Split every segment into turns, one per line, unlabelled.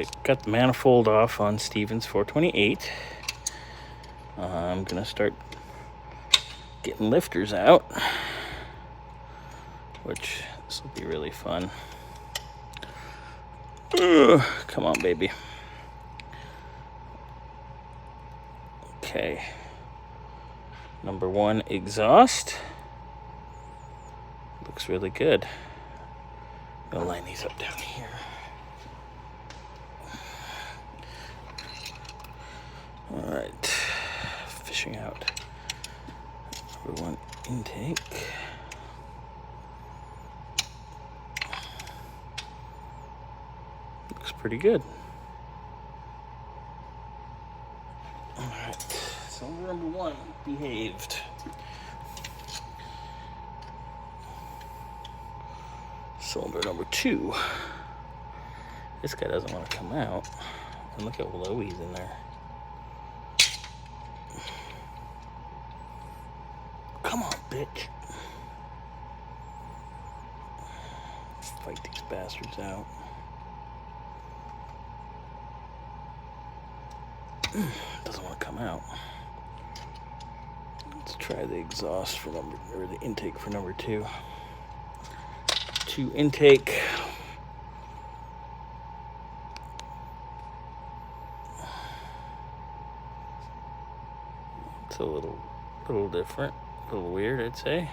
I got the manifold off on Stevens 428. I'm gonna start getting lifters out, which this will be really fun. Come on, baby. Okay. Number 1 exhaust. Looks really good. I'll line these up down here. All right, fishing out number 1 intake. Looks pretty good. All right, so number 1 behaved. Cylinder number 2. This guy doesn't want to come out. And look how low he's in there. Come on, bitch. Fight these bastards out. Doesn't want to come out. Let's try the exhaust for the intake for number 2. 2 intake. It's a little different, a little weird, I'd say.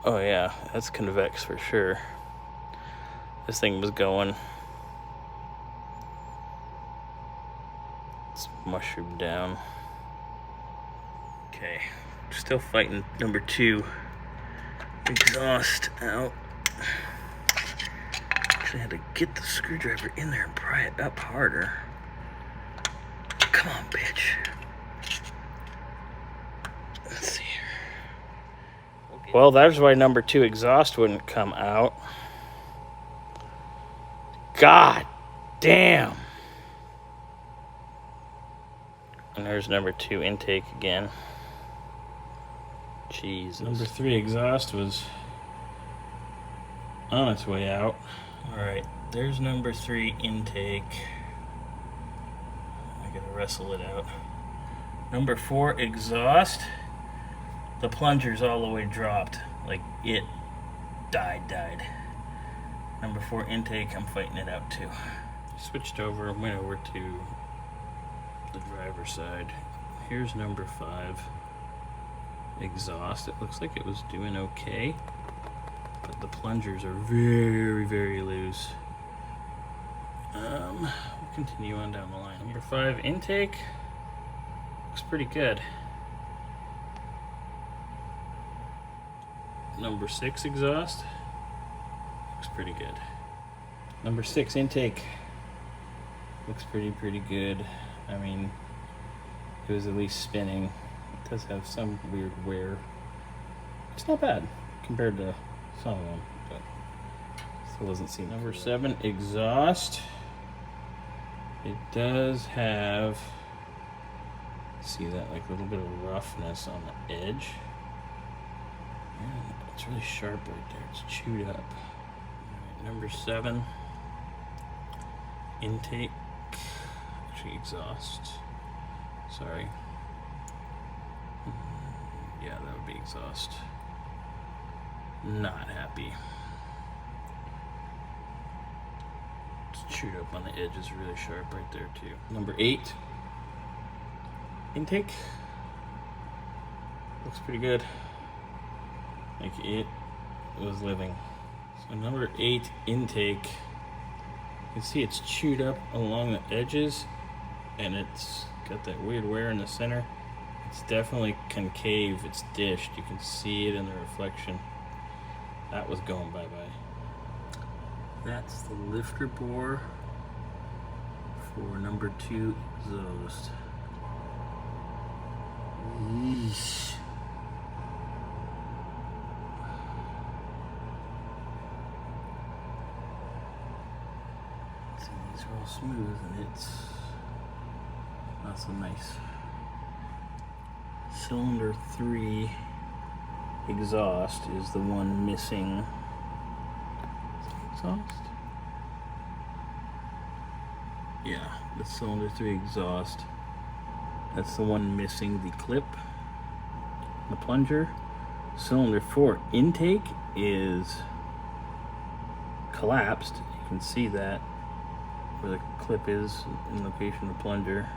Oh yeah, that's convex for sure. This thing was going. It's mushroomed down. Okay, still fighting number 2 exhaust out. Actually had to get the screwdriver in there and pry it up harder. Come on, bitch. Let's see here. Well, that's why number 2 exhaust wouldn't come out. God damn. And there's number 2 intake again. Jesus. Number 3 exhaust was on its way out. All right, there's number 3 intake. I gotta wrestle it out. Number 4 exhaust. The plunger's all the way dropped. Like it died. Number 4 intake, I'm fighting it out too. Switched over, went over to the driver's side. Here's number 5 exhaust. It looks like it was doing okay, but the plungers are very loose. We'll continue on down the line. Number 5 intake looks pretty good. Number 6 exhaust looks pretty good. Number 6 intake looks pretty good. I mean, it was at least spinning. It does have some weird wear. It's not bad compared to some of them, but still doesn't seem. Number 7 exhaust. It does have, see that like little bit of roughness on the edge. Yeah, it's really sharp right there. It's chewed up. All right, number 7 intake. Actually, exhaust. Sorry. Yeah, that would be exhaust. Not happy. It's chewed up on the edge. It's really sharp right there too. Number 8 intake. Looks pretty good. Like it was living. So number 8 intake. You can see it's chewed up along the edges, and it's got that weird wear in the center. It's definitely concave. It's dished. You can see it in the reflection. That was going bye-bye. That's the lifter bore for number 2 exhaust. Yeesh. See, these are all smooth and it's not so nice. Cylinder 3 exhaust is the one missing. Exhaust? Yeah, the cylinder 3 exhaust. That's the one missing the clip, the plunger. Cylinder 4 intake is collapsed. You can see that where the clip is in location of the plunger.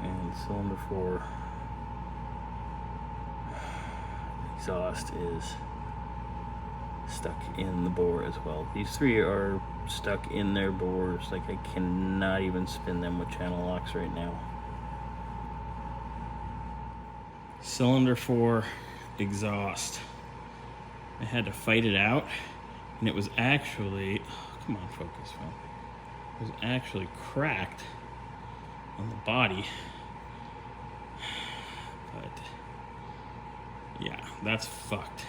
And cylinder 4 exhaust is stuck in the bore as well. These three are stuck in their bores. Like, I cannot even spin them with channel locks right now. Cylinder 4 exhaust. I had to fight it out, and it was actually, oh, come on, focus, phone. It was actually cracked on the body. But yeah, that's fucked.